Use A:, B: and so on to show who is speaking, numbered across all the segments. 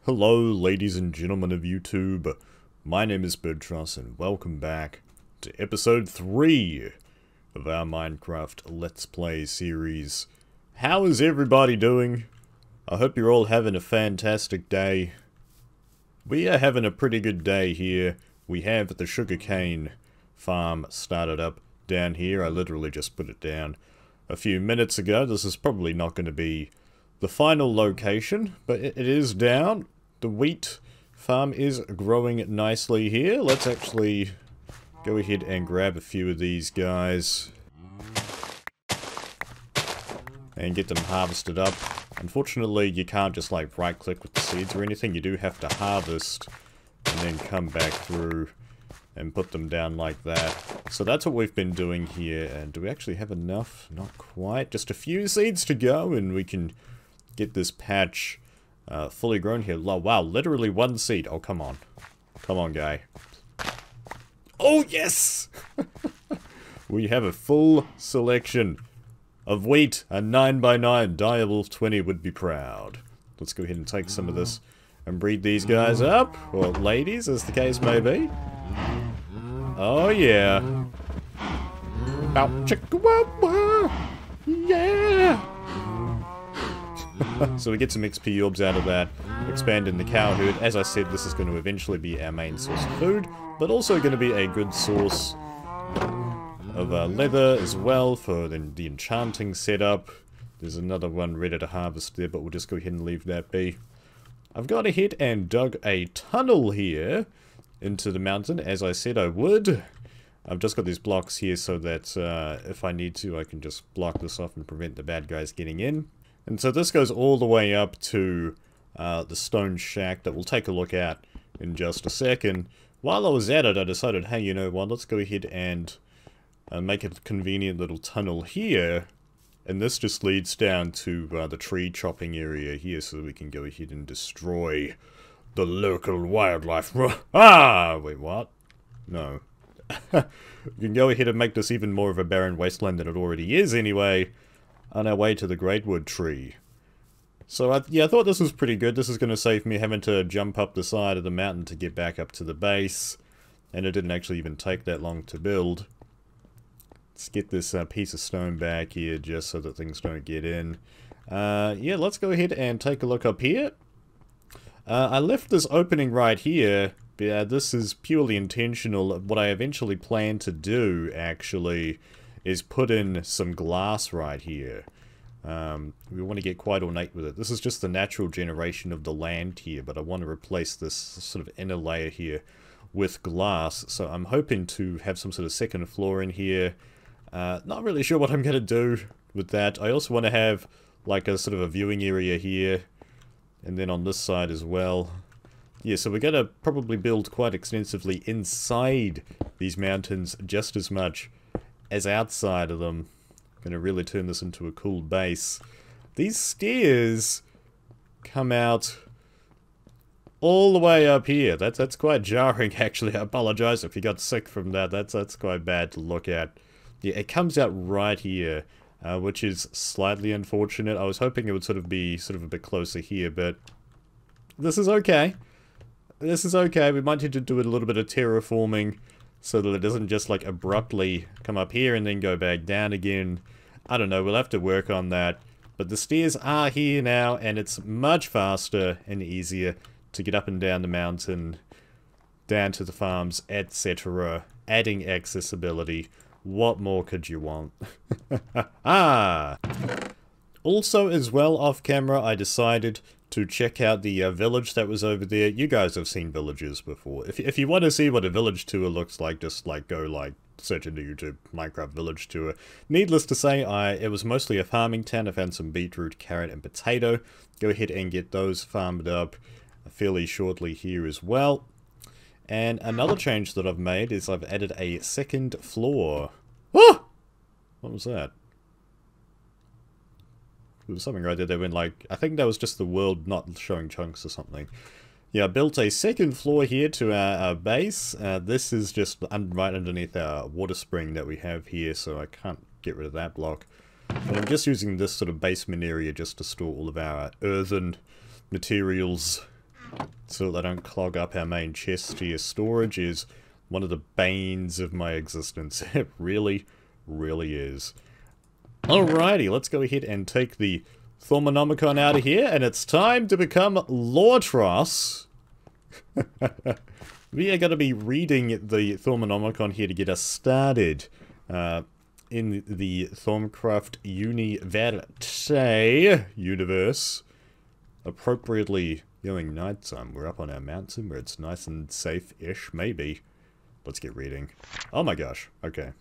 A: Hello, ladies and gentlemen of YouTube. My name is Birdtross, and welcome back to episode 3 of our Minecraft Let's Play series. How is everybody doing? I hope you're all having a fantastic day. We are having a pretty good day here. We have the sugarcane farm started up down here. I literally just put it down a few minutes ago. This is probably not going to be the final location, but it is down. The wheat farm is growing nicely here. Let's actually go ahead and grab a few of these guys and get them harvested up. Unfortunately, you can't just like right click with the seeds or anything. You do have to harvest and then come back through and put them down like that. So that's what we've been doing here. And do we actually have enough? Not quite. Just a few seeds to go and we can get this patch fully grown here. Wow, literally one seed. Oh, come on. Come on, guy. Oh, yes! We have a full selection of wheat. A 9x9 Direwolf 20 would be proud. Let's go ahead and take some of this and breed these guys up. Or ladies, as the case may be. Oh, yeah. Bow, chicka, wah, wah. Yeah! So we get some XP orbs out of that, expanding the cow herd. As I said, this is going to eventually be our main source of food, but also going to be a good source of leather as well for the enchanting setup. There's another one ready to harvest there, but we'll just go ahead and leave that be. I've gone ahead and dug a tunnel here into the mountain, as I said I would. I've just got these blocks here so that if I need to, I can just block this off and prevent the bad guys getting in. And so this goes all the way up to the stone shack that we'll take a look at in just a second. While I was at it, I decided, hey, you know what, let's go ahead and make a convenient little tunnel here. And this just leads down to the tree chopping area here so that we can go ahead and destroy the local wildlife. Ah! Wait, what? No. We can go ahead and make this even more of a barren wasteland than it already is anyway, on our way to the Greatwood tree. So, yeah, I thought this was pretty good. This is going to save me having to jump up the side of the mountain to get back up to the base. And it didn't actually even take that long to build. Let's get this piece of stone back here just so that things don't get in. Yeah, let's go ahead and take a look up here. I left this opening right here. But, this is purely intentional. What I eventually plan to do, actually, is put in some glass right here. We want to get quite ornate with it. This is just the natural generation of the land here, but I want to replace this sort of inner layer here with glass. So I'm hoping to have some sort of second floor in here. Not really sure what I'm going to do with that. I also want to have like a sort of a viewing area here, and then on this side as well. Yeah, so we're going to probably build quite extensively inside these mountains just as much as outside of them. Gonna really turn this into a cool base. These stairs come out all the way up here. That's quite jarring, actually. I apologize if you got sick from that. That's quite bad to look at. Yeah, it comes out right here, which is slightly unfortunate. I was hoping it would sort of be a bit closer here, but this is okay. This is okay. We might need to do a little bit of terraforming so that it doesn't just like abruptly come up here and then go back down again. I don't know, we'll have to work on that. But the stairs are here now, and it's much faster and easier to get up and down the mountain, down to the farms, etc. Adding accessibility. What more could you want? Ah! Also, as well, off camera, I decided to check out the village that was over there. You guys have seen villages before. If you want to see what a village tour looks like, just like go like search into YouTube Minecraft village tour. Needless to say, it was mostly a farming town. I found some beetroot, carrot, and potato. Go ahead and get those farmed up fairly shortly here as well. And another change that I've made is I've added a second floor. Ah! What was that? There was something right there that went like, I think that was just the world not showing chunks or something. Yeah, I built a second floor here to our base. This is just right underneath our water spring that we have here, so I can't get rid of that block. But I'm just using this sort of basement area just to store all of our earthen materials so they don't clog up our main chest here. Storage is one of the banes of my existence. It really, really is. Alrighty, let's go ahead and take the Thaumonomicon out of here, and it's time to become Lortros. We are going to be reading the Thaumonomicon here to get us started in the Thaumcraft universe. Appropriately going nighttime. We're up on our mountain where it's nice and safe-ish, maybe. Let's get reading. Oh my gosh, okay.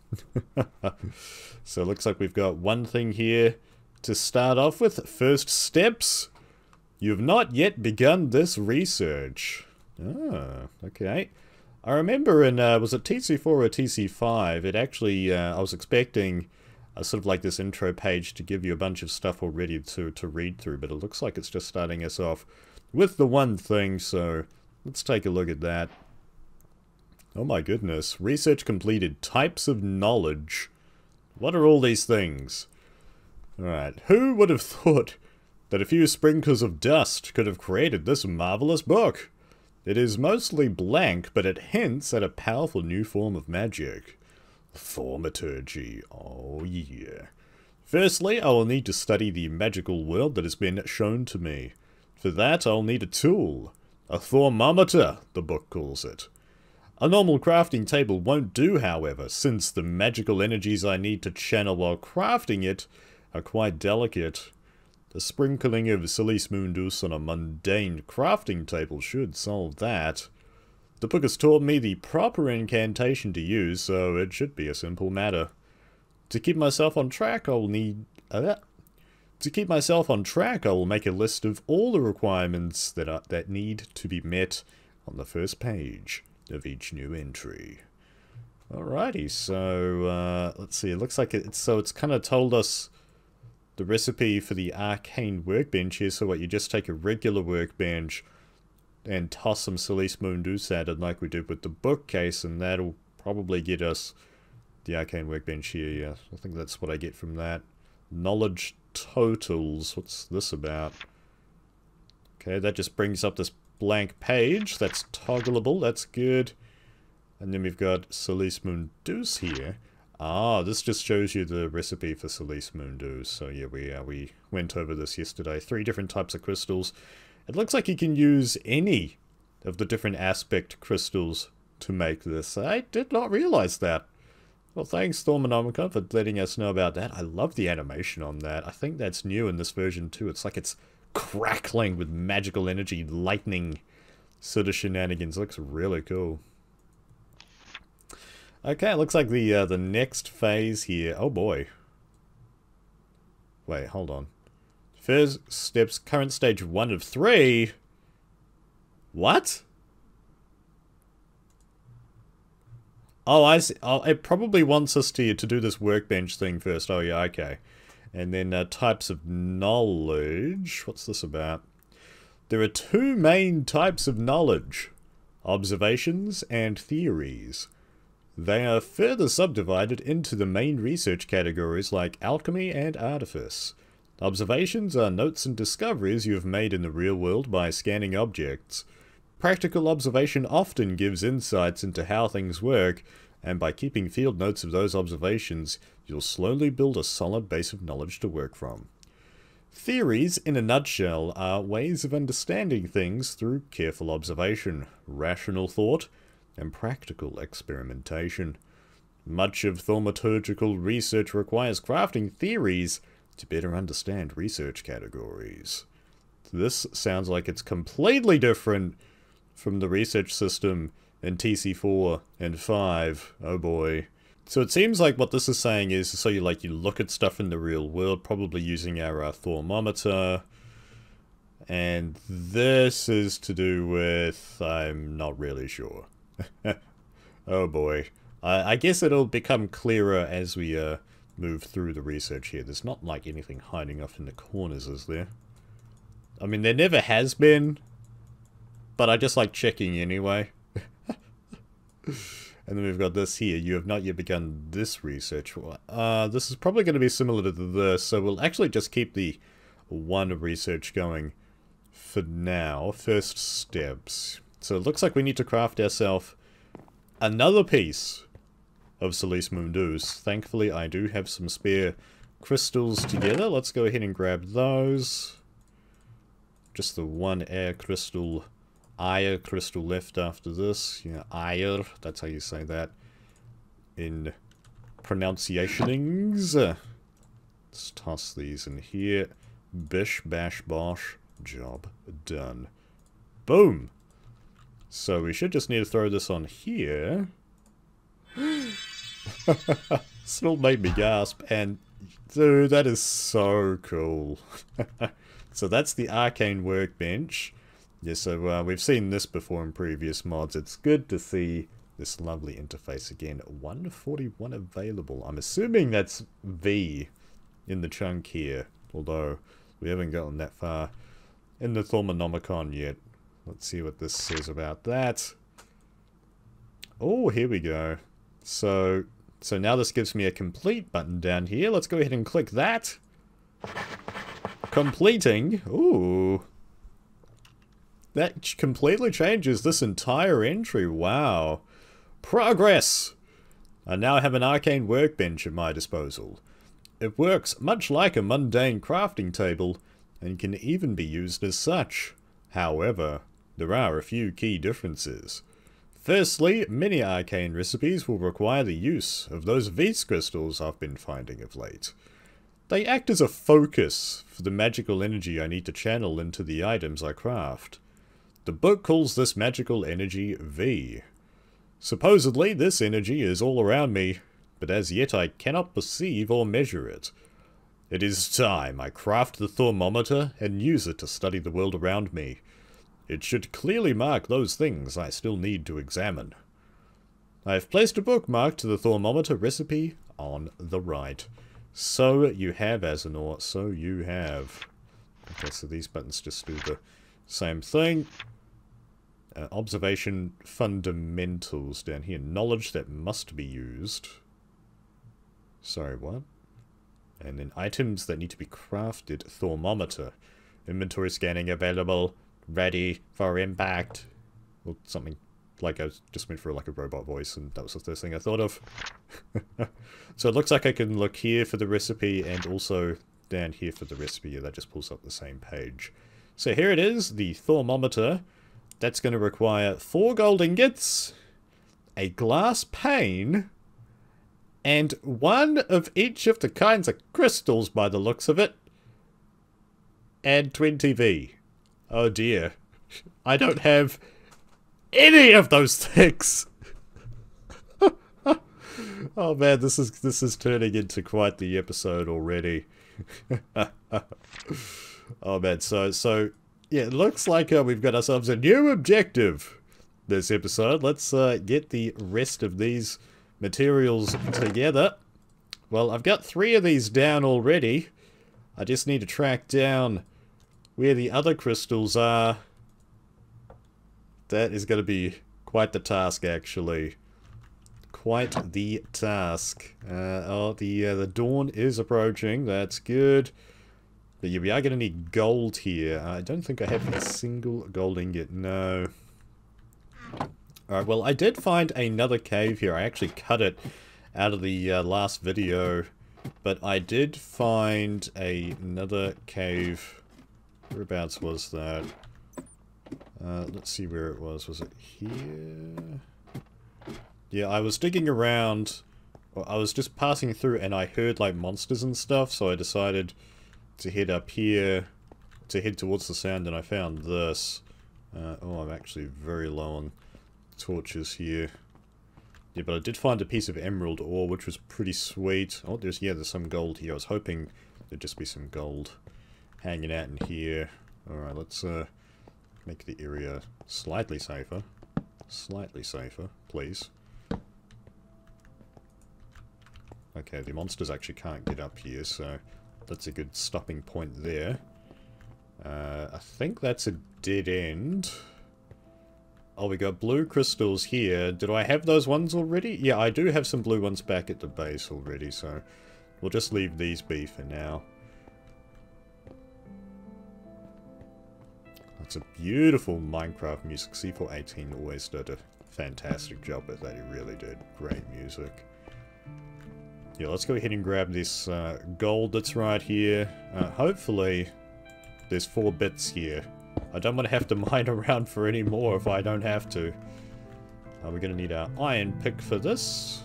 A: So it looks like we've got one thing here to start off with. First steps. You have not yet begun this research. Ah, okay. I remember in, was it TC4 or TC5, it actually, I was expecting sort of like this intro page to give you a bunch of stuff already to read through, but it looks like it's just starting us off with the one thing, so let's take a look at that. Oh my goodness. Research completed. Types of knowledge. What are all these things? Alright. Who would have thought that a few sprinkles of dust could have created this marvelous book? It is mostly blank, but it hints at a powerful new form of magic. Thaumaturgy. Oh yeah. Firstly, I will need to study the magical world that has been shown to me. For that, I'll need a tool. A thaumometer, the book calls it. A normal crafting table won't do, however, since the magical energies I need to channel while crafting it are quite delicate. The sprinkling of Silice Mundus on a mundane crafting table should solve that. The book has taught me the proper incantation to use, so it should be a simple matter. To keep myself on track, I will make a list of all the requirements that need to be met on the first page of each new entry. Alrighty, so let's see. It looks like it's kind of told us the recipe for the arcane workbench here. So what, you just take a regular workbench and toss some Silice Mundus at it like we did with the bookcase, and that'll probably get us the arcane workbench here. Yeah, I think that's what I get from that. Knowledge totals. What's this about? Okay, that just brings up this blank page. That's toggleable. That's good. And then we've got Silice Mundus here. Ah, this just shows you the recipe for Silice Mundus. So yeah, we went over this yesterday. 3 different types of crystals. It looks like you can use any of the different aspect crystals to make this. I did not realize that. Well, thanks Thaumonomicon for letting us know about that. I love the animation on that. I think that's new in this version too. It's like it's crackling with magical energy, lightning sort of shenanigans. Looks really cool. Okay, looks like the next phase here. Oh boy. Wait, hold on. First steps, current stage 1 of 3. What? Oh, I see. Oh, it probably wants us to do this workbench thing first. Oh yeah, okay. And then types of knowledge. What's this about? There are 2 main types of knowledge. Observations and theories. They are further subdivided into the main research categories like alchemy and artifice. Observations are notes and discoveries you have made in the real world by scanning objects. Practical observation often gives insights into how things work, and by keeping field notes of those observations, you'll slowly build a solid base of knowledge to work from. Theories, in a nutshell, are ways of understanding things through careful observation, rational thought, and practical experimentation. Much of thaumaturgical research requires crafting theories to better understand research categories. This sounds like it's completely different from the research system in TC4 and 5. Oh boy. So it seems like what this is saying is, so you look at stuff in the real world, probably using our thaumometer, and this is to do with, I'm not really sure. Oh boy. I guess it'll become clearer as we move through the research here. There's not like anything hiding off in the corners, is there? I mean, there never has been, but I just like checking anyway. And then we've got this here. You have not yet begun this research. This is probably going to be similar to this, so we'll actually just keep the 1 research going for now. First steps. So it looks like we need to craft ourselves another piece of Solis Mundus. Thankfully, I do have some spare crystals together. Let's go ahead and grab those. Just the one air crystal left after this. Yeah, air, that's how you say that in pronunciationings. Let's toss these in here. Bish, bash, bosh. Job done. Boom! So we should just need to throw this on here. Still made me gasp, and dude, that is so cool. So that's the Arcane Workbench. Yeah, so we've seen this before in previous mods. It's good to see this lovely interface again. 141 available. I'm assuming that's V in the chunk here, although we haven't gotten that far in the Thaumonomicon yet. Let's see what this says about that. Oh, here we go. So now this gives me a complete button down here. Let's go ahead and click that. Completing. Ooh. That completely changes this entire entry. Wow. Progress! I now have an arcane workbench at my disposal. It works much like a mundane crafting table, and can even be used as such. However, there are a few key differences. Firstly, many arcane recipes will require the use of those Vs crystals I've been finding of late. They act as a focus for the magical energy I need to channel into the items I craft. The book calls this magical energy V. Supposedly, this energy is all around me, but as yet I cannot perceive or measure it. It is time I craft the thermometer and use it to study the world around me. It should clearly mark those things I still need to examine. I have placed a bookmark to the thermometer recipe on the right. So you have, Azanor, so you have. Okay, so these buttons just do the same thing. Observation fundamentals down here. Knowledge that must be used. Sorry, what? And then items that need to be crafted. Thermometer. Inventory scanning available. Ready for impact. Or something like I just went for like a robot voice, and that was the first thing I thought of. So it looks like I can look here for the recipe and also down here for the recipe. Yeah, that just pulls up the same page. So here it is, the thermometer. That's going to require 4 gold ingots, a glass pane, and 1 of each of the kinds of crystals by the looks of it, and 20 V. Oh dear. I don't have any of those things. Oh man, this is turning into quite the episode already. Oh man, so yeah, it looks like we've got ourselves a new objective this episode. Let's get the rest of these materials together. Well, I've got 3 of these down already. I just need to track down where the other crystals are. That is going to be quite the task, actually. Quite the task. Oh, the dawn is approaching. That's good. But yeah, we are going to need gold here. I don't think I have a single gold ingot. No. Alright, well, I did find another cave here. I actually cut it out of the last video. But I did find another cave. Whereabouts was that? Let's see where it was. Was it here? Yeah, I was digging around. I was just passing through and I heard like monsters and stuff, so I decided to head up here to head towards the sound, and I found this. Oh, I'm actually very low on torches here. Yeah, but I did find a piece of emerald ore, which was pretty sweet. Oh, there's some gold here. I was hoping there'd just be some gold hanging out in here. Alright, let's make the area slightly safer. Slightly safer, please. Okay, the monsters actually can't get up here, so that's a good stopping point there. I think that's a dead end. Oh, we got blue crystals here. Did I have those ones already? Yeah, I do have some blue ones back at the base already, so we'll just leave these be for now. It's a beautiful Minecraft music. C418 always did a fantastic job with that. He really did. Great music. Yeah, let's go ahead and grab this gold that's right here. Hopefully, there's 4 bits here. I don't want to have to mine around for any more if I don't have to. We're going to need our iron pick for this.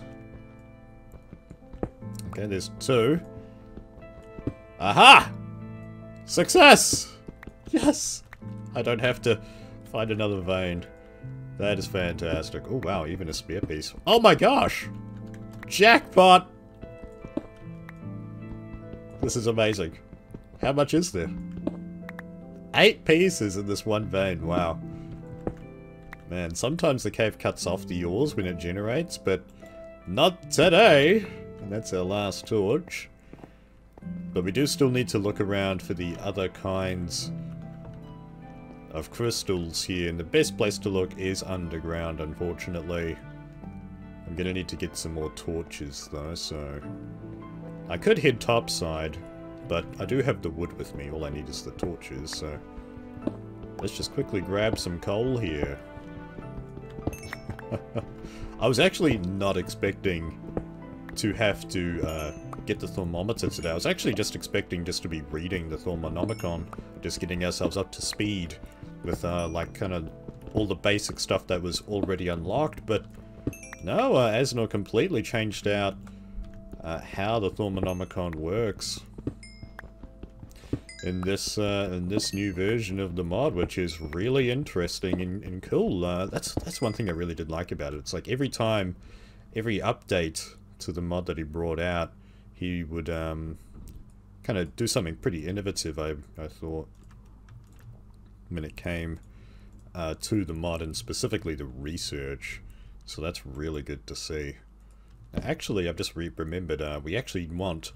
A: Okay, there's 2. Aha! Success! Yes! I don't have to find another vein. That is fantastic. Oh wow, even a spear piece. Oh my gosh! Jackpot! This is amazing. How much is there? 8 pieces in this one vein. Wow. Man, sometimes the cave cuts off the ores when it generates, but not today. And that's our last torch. But we do still need to look around for the other kinds of crystals here. And the best place to look is underground, unfortunately. I'm gonna need to get some more torches, though, so... I could head topside, but I do have the wood with me. All I need is the torches, so... Let's just quickly grab some coal here. I was actually not expecting to have to get the thermometer today. I was actually just expecting just to be reading the Thermonomicon, just getting ourselves up to speed with like kind of all the basic stuff that was already unlocked, but no, Asnor completely changed out how the Thermonomicon works in this new version of the mod, which is really interesting and cool. That's one thing I really did like about it. It's like every update to the mod that he brought out, he would kind of do something pretty innovative, I thought, when it came to the mod, and specifically the research. So that's really good to see. Now, actually, I've just remembered, we actually want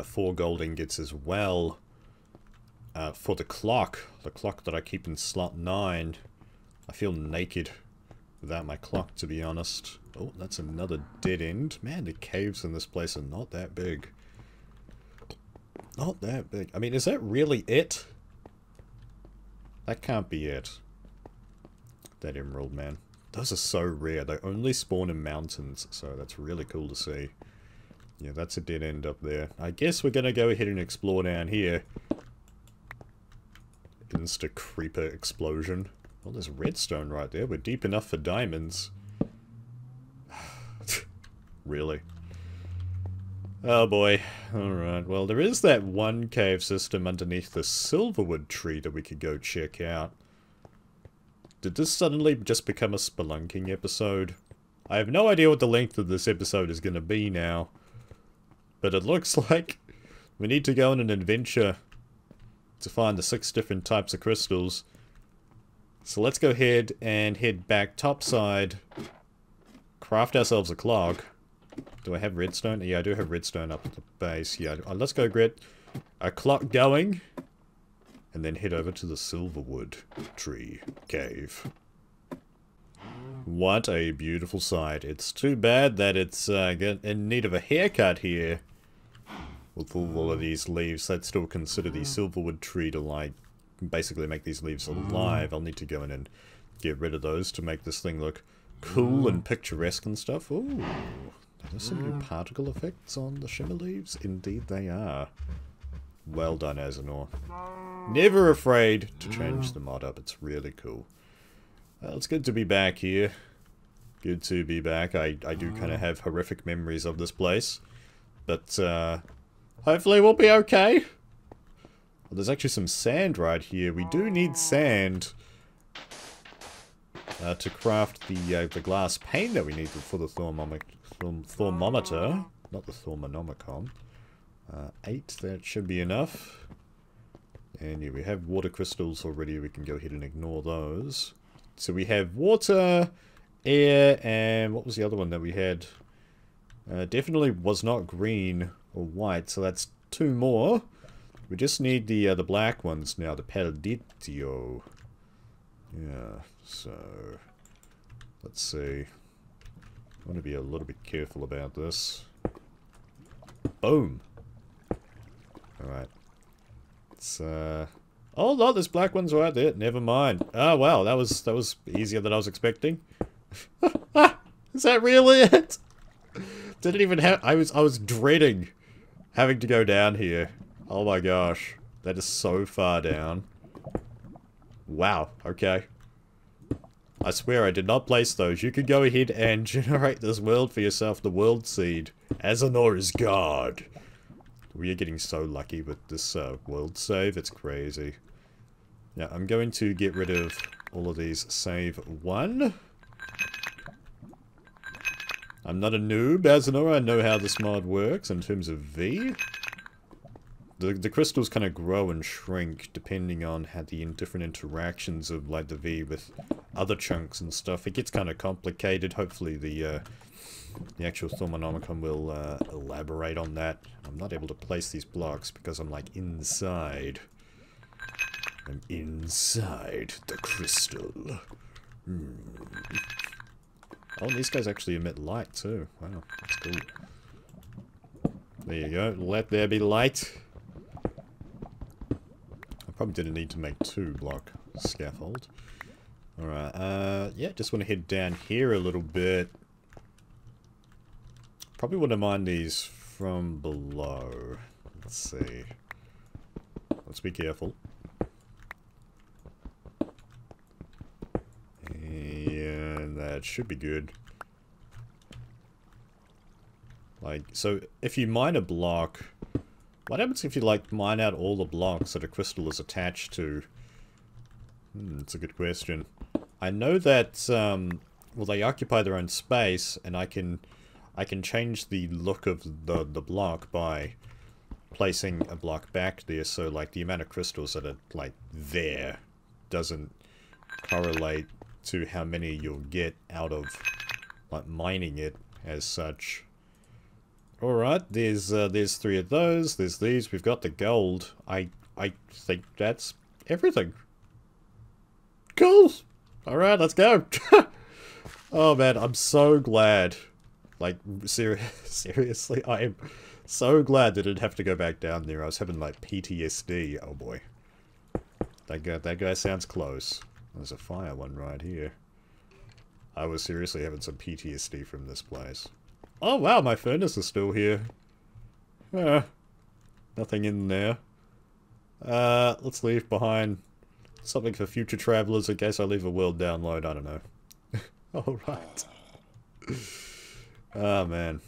A: 4 gold ingots as well for the clock that I keep in slot 9. I feel naked without my clock, to be honest. Oh, that's another dead end. Man, the caves in this place are not that big. Not that big. I mean, is that really it? That can't be it. That emerald, man. Those are so rare. They only spawn in mountains, so that's really cool to see. Yeah, that's a dead end up there. I guess we're gonna go ahead and explore down here. Insta creeper explosion. Well, there's redstone right there. We're deep enough for diamonds. Really? Oh boy. Alright, well there is that one cave system underneath the silverwood tree that we could go check out. Did this suddenly just become a spelunking episode? I have no idea what the length of this episode is going to be now. But it looks like we need to go on an adventure to find the 6 different types of crystals. So let's go ahead and head back topside. Craft ourselves a clock. Do I have redstone? Yeah, I do have redstone up at the base. Yeah, let's go get a clock going. And then head over to the Silverwood Tree Cave. What a beautiful sight. It's too bad that it's in need of a haircut here. With all of these leaves, I'd still consider the Silverwood Tree to, like, basically make these leaves alive. I'll need to go in and get rid of those to make this thing look cool and picturesque and stuff. Ooh. Are there some new particle effects on the shimmer leaves? Indeed they are. Well done, Asnor. Never afraid to change the mod up. It's really cool. Well, it's good to be back here. Good to be back. I do kind of have horrific memories of this place. But, hopefully we'll be okay. Well, there's actually some sand right here. We do need sand to craft the glass pane that we need for the thermometer. Not the Thermonomicon. 8, that should be enough. And yeah, we have water crystals already. We can go ahead and ignore those. So we have water, air, and what was the other one that we had? Definitely was not green or white, so that's 2 more. We just need the black ones now, the Perditio. Yeah, so let's see. I want to be a little bit careful about this. Boom. Alright. Let's Oh, no, there's black ones right there. Never mind. Oh, wow, that was easier than I was expecting. Is that really it? Didn't even have... I was dreading having to go down here. Oh my gosh. That is so far down. Wow, okay. I swear I did not place those. You could go ahead and generate this world for yourself, the world seed. Azzanor is God. We are getting so lucky with this world save, it's crazy. Now, I'm going to get rid of all of these save one. I'm not a noob, Azzanor. I know how this mod works in terms of V. The crystals kind of grow and shrink depending on how the different interactions of like the V with other chunks and stuff. It gets kind of complicated. Hopefully the actual Thaumonomicon will elaborate on that. I'm not able to place these blocks because I'm like inside. I'm inside the crystal. Oh, and these guys actually emit light too. Wow, that's cool. There you go. Let there be light. I probably didn't need to make 2-block scaffold. Alright, yeah, just want to head down here a little bit. Probably want to mine these from below. Let's see. Let's be careful. And that should be good. Like, so if you mine a block, what happens if you like mine out all the blocks that a crystal is attached to? It's a good question. I know that, well, they occupy their own space, and I can change the look of the block by placing a block back there, so like the amount of crystals that are like there doesn't correlate to how many you'll get out of like mining it as such. Alright, there's 3 of those, there's these, we've got the gold. I think that's everything. Cool! Alright, let's go! Oh man, I'm so glad. Like, seriously, I am so glad that I didn't have to go back down there. I was having like PTSD, oh boy. That guy sounds close. There's a fire one right here. I was seriously having some PTSD from this place. Oh wow, my furnace is still here. Nothing in there. Let's leave behind something for future travelers in case I leave a world download, I don't know. Alright. Oh man.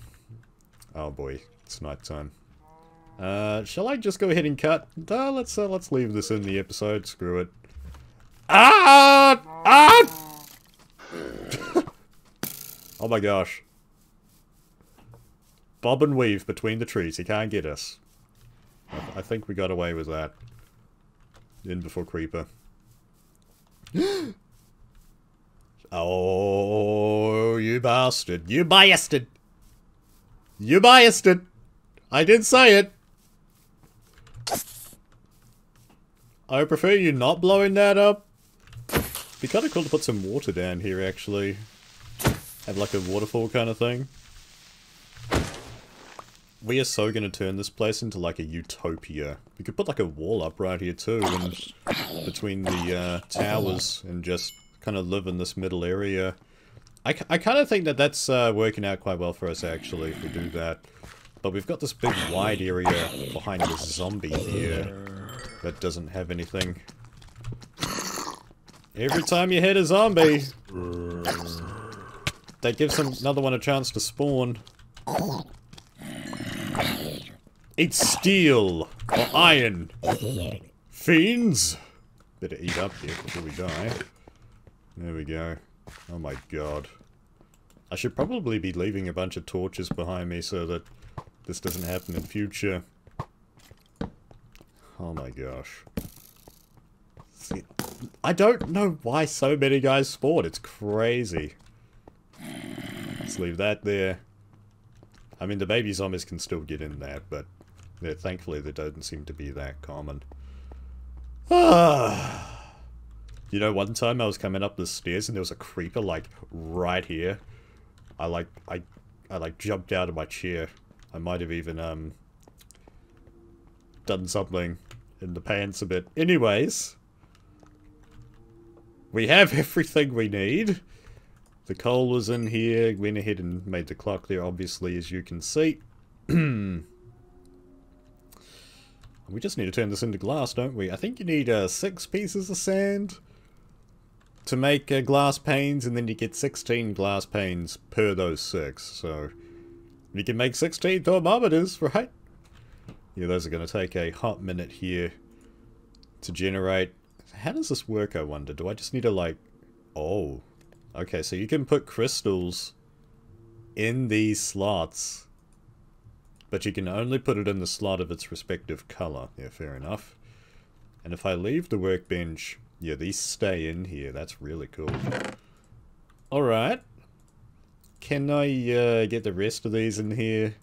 A: Oh boy, it's nighttime. Shall I just go ahead and cut? Let's leave this in the episode, screw it. Oh my gosh. Bob and weave between the trees. He can't get us. I think we got away with that. In before Creeper. Oh, you bastard. You bastard. You bastard. I did say it. I prefer you not blowing that up. It'd be kind of cool to put some water down here, actually. Have like a waterfall kind of thing. We are so going to turn this place into like a utopia. We could put like a wall up right here too, and between the towers, and just kind of live in this middle area. I kind of think that that's working out quite well for us actually, if we do that. But we've got this big wide area behind this zombie here that doesn't have anything. Every time you hit a zombie, that gives another one a chance to spawn. Eat steel or iron. Fiends! Better eat up here before we die. There we go. Oh my god. I should probably be leaving a bunch of torches behind me so that this doesn't happen in future. Oh my gosh. See, I don't know why so many guys spawn. It's crazy. Let's leave that there. I mean, the baby zombies can still get in there, but thankfully they don't seem to be that common. You know, one time I was coming up the stairs and there was a creeper, like, right here. I jumped out of my chair. I might have even, done something. in the pants a bit. Anyways, we have everything we need. The coal was in here. Went ahead and made the clock there, obviously, as you can see. We just need to turn this into glass, don't we? I think you need 6 pieces of sand to make glass panes, and then you get 16 glass panes per those 6. So you can make 16 thermometers, right? Yeah, those are going to take a hot minute here to generate. How does this work, I wonder? Do I just need to, like... Oh. Okay, so you can put crystals in these slots, but you can only put it in the slot of its respective color. Yeah, fair enough. And if I leave the workbench, yeah, these stay in here. That's really cool. Alright. Can I get the rest of these in here?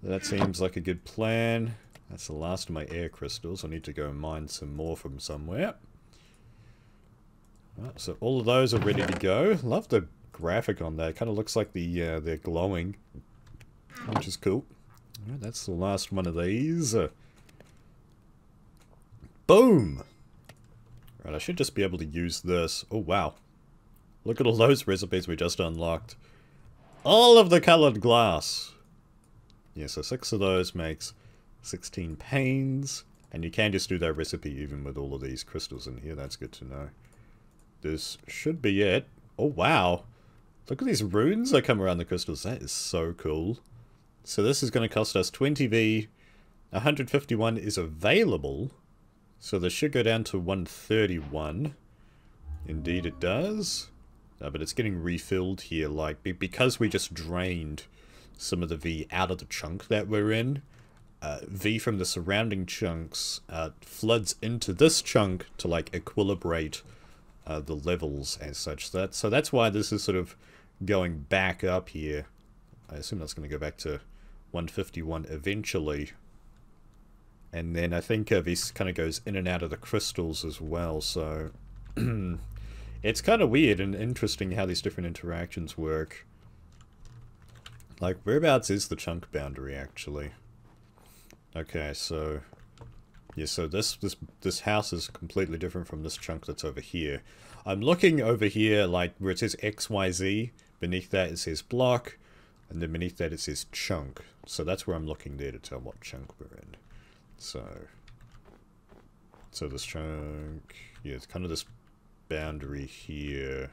A: That seems like a good plan. That's the last of my air crystals. I need to go mine some more from somewhere. Right, so all of those are ready to go. Love the graphic on that. Kind of looks like they're glowing, which is cool. Right, that's the last one of these. Boom! Right, I should just be able to use this. Oh, wow. Look at all those recipes we just unlocked. All of the colored glass. Yeah, so 6 of those makes 16 panes. And you can just do that recipe even with all of these crystals in here. That's good to know. This should be it. Oh, wow. Look at these runes that come around the crystals. That is so cool. So this is going to cost us 20V. 151 is available. So this should go down to 131. Indeed it does. But it's getting refilled here, like, because we just drained some of the V out of the chunk that we're in. V from the surrounding chunks floods into this chunk to, like, equilibrate the levels as such. So that's why this is sort of going back up here. I assume that's going to go back to 151 eventually. And then I think this kind of goes in and out of the crystals as well, so... It's kind of weird and interesting how these different interactions work. Like, whereabouts is the chunk boundary, actually? Okay, so... Yeah, so this house is completely different from this chunk that's over here. I'm looking over here, like, where it says XYZ. Beneath that it says block. And then beneath that it says chunk. So that's where I'm looking there to tell what chunk we're in. So this chunk... Yeah, it's kind of this boundary here.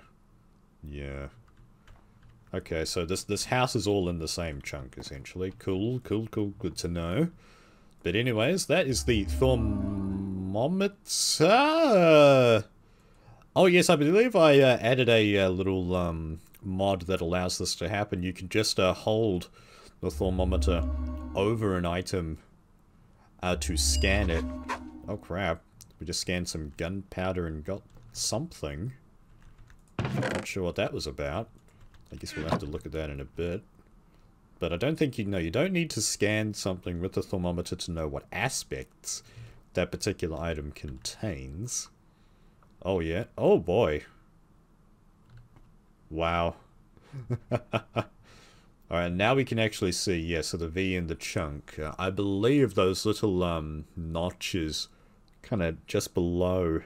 A: Yeah. Okay, so this house is all in the same chunk, essentially. Cool, cool, cool. Good to know. But anyways, that is the thermometer. Oh yes, I believe I added a little mod that allows this to happen. You can just hold the thermometer over an item to scan it. Oh crap, we just scanned some gunpowder and got something. Not sure what that was about. I guess we'll have to look at that in a bit. But I don't think you don't need to scan something with the thermometer to know what aspects that particular item contains. Oh yeah, oh boy. Wow. Alright, now we can actually see, yeah, so the V in the chunk. I believe those little notches kind of just below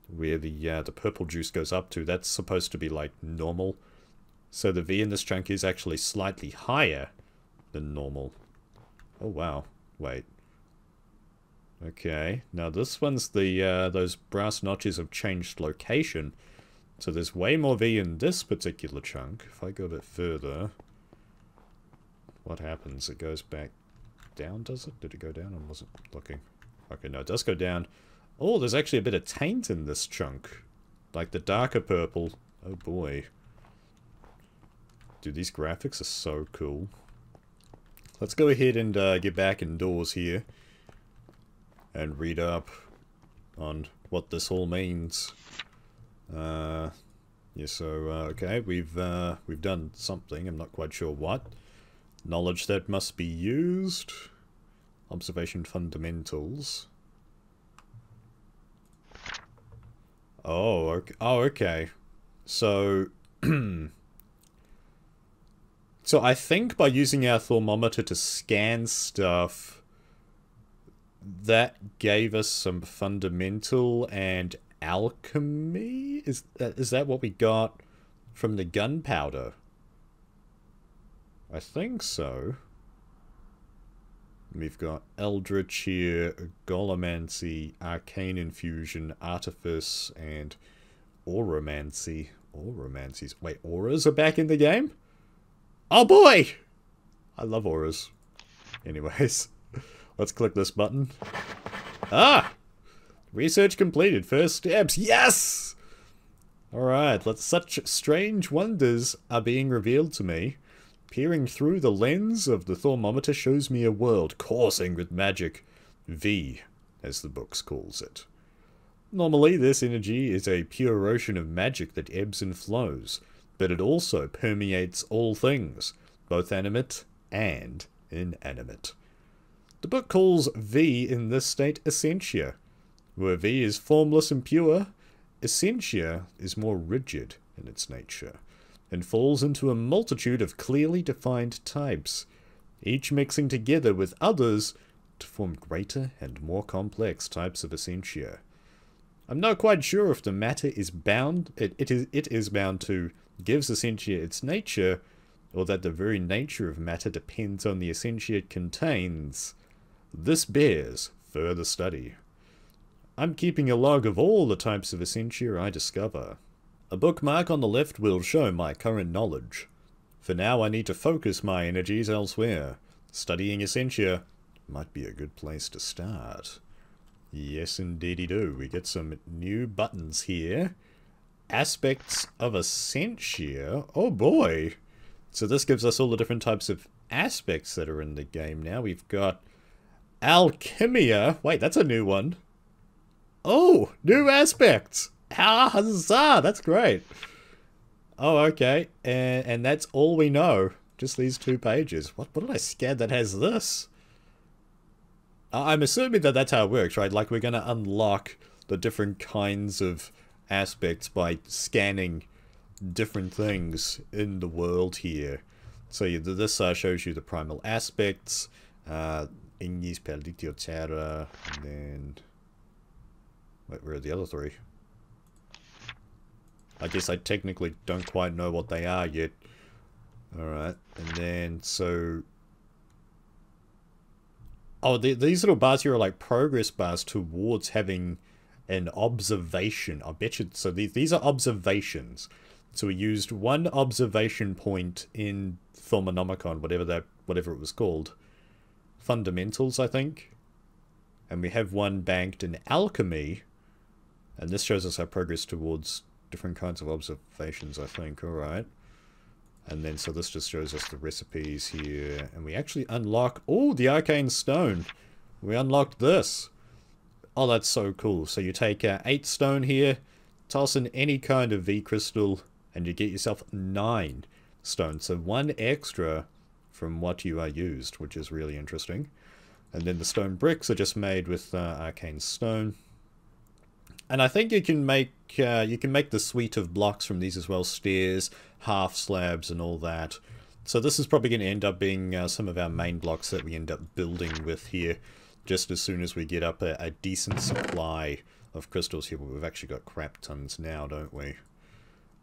A: where the purple juice goes up to, that's supposed to be like normal. So the V in this chunk is actually slightly higher than normal. Oh wow, wait. Okay, now this one's the, those brass notches have changed location. So there's way more V in this particular chunk. If I go a bit further, what happens? It goes back down, does it? Did it go down? I wasn't looking. Okay, no, it does go down. Oh, there's actually a bit of taint in this chunk. Like the darker purple. Oh boy. Dude, these graphics are so cool. Let's go ahead and get back indoors here. And read up on what this all means. Yeah, so, okay, we've done something, I'm not quite sure what. Knowledge that must be used. Observation fundamentals. Oh, okay. Oh, okay. So, so I think by using our thermometer to scan stuff, that gave us some fundamental and alchemy? Is that what we got from the gunpowder? I think so. We've got Eldritch here, Golemancy, Arcane Infusion, Artifice, and Auramancy. Auramancies. Wait, auras are back in the game? Oh boy! I love auras. Anyways, let's click this button. Ah! Research completed. First steps. Yes! Alright, such strange wonders are being revealed to me. Peering through the lens of the thermometer shows me a world coursing with magic. V, as the books calls it. Normally, this energy is a pure ocean of magic that ebbs and flows, but it also permeates all things, both animate and inanimate. The book calls V in this state Essentia. Where V is formless and pure, Essentia is more rigid in its nature, and falls into a multitude of clearly defined types, each mixing together with others to form greater and more complex types of Essentia. I'm not quite sure if the matter is bound, it is bound to gives Essentia its nature, or that the very nature of matter depends on the Essentia it contains. This bears further study. I'm keeping a log of all the types of Essentia I discover. A bookmark on the left will show my current knowledge. For now I need to focus my energies elsewhere. Studying Essentia might be a good place to start. Yes, indeedy do. We get some new buttons here. Aspects of Essentia. Oh boy! So this gives us all the different types of aspects that are in the game now. We've got Alchemia. Wait, that's a new one. Oh, new aspects! Ah, huzzah! That's great. Oh, okay. And that's all we know. Just these 2 pages. What did I scan that has this? I'm assuming that that's how it works, right? Like, we're going to unlock the different kinds of aspects by scanning different things in the world here. So this shows you the primal aspects, Ignis, Perditio Terra, and then... Wait, where are the other 3? I guess I technically don't quite know what they are yet. Alright, and then, so... Oh, these little bars here are like progress bars towards having an observation. I bet you... So these are observations. So we used 1 observation point in Thaumonomicon, whatever it was called. Fundamentals, I think. And we have 1 banked in Alchemy. And this shows us our progress towards different kinds of observations, I think. Alright. And then, so this just shows us the recipes here. And we actually unlock... Oh, the Arcane Stone! We unlocked this! Oh, that's so cool. So you take 8 stone here, toss in any kind of V crystal, and you get yourself 9 stone. So 1 extra from what you used, which is really interesting. And then the stone bricks are just made with Arcane Stone. And I think you can make the suite of blocks from these as well, stairs, half slabs, and all that. So this is probably going to end up being some of our main blocks that we end up building with here, just as soon as we get up a decent supply of crystals here. Well, we've actually got crap tons now, don't we?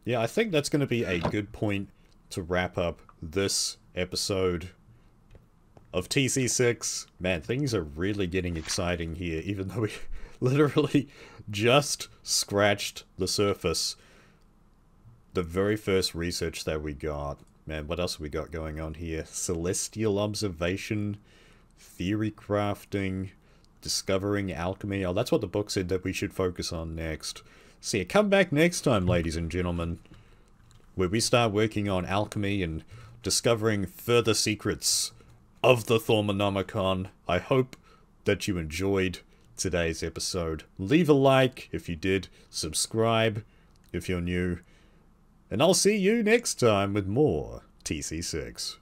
A: Yeah, I think that's going to be a good point to wrap up this episode of TC6. Man, things are really getting exciting here, even though we literally just scratched the surface. The very first research that we got. Man, what else have we got going on here? Celestial observation, theory crafting, discovering alchemy. Oh, that's what the book said that we should focus on next. So yeah, come back next time, ladies and gentlemen, where we start working on alchemy and discovering further secrets of the Thaumonomicon. I hope that you enjoyed today's episode. Leave a like if you did, subscribe if you're new, and I'll see you next time with more TC6.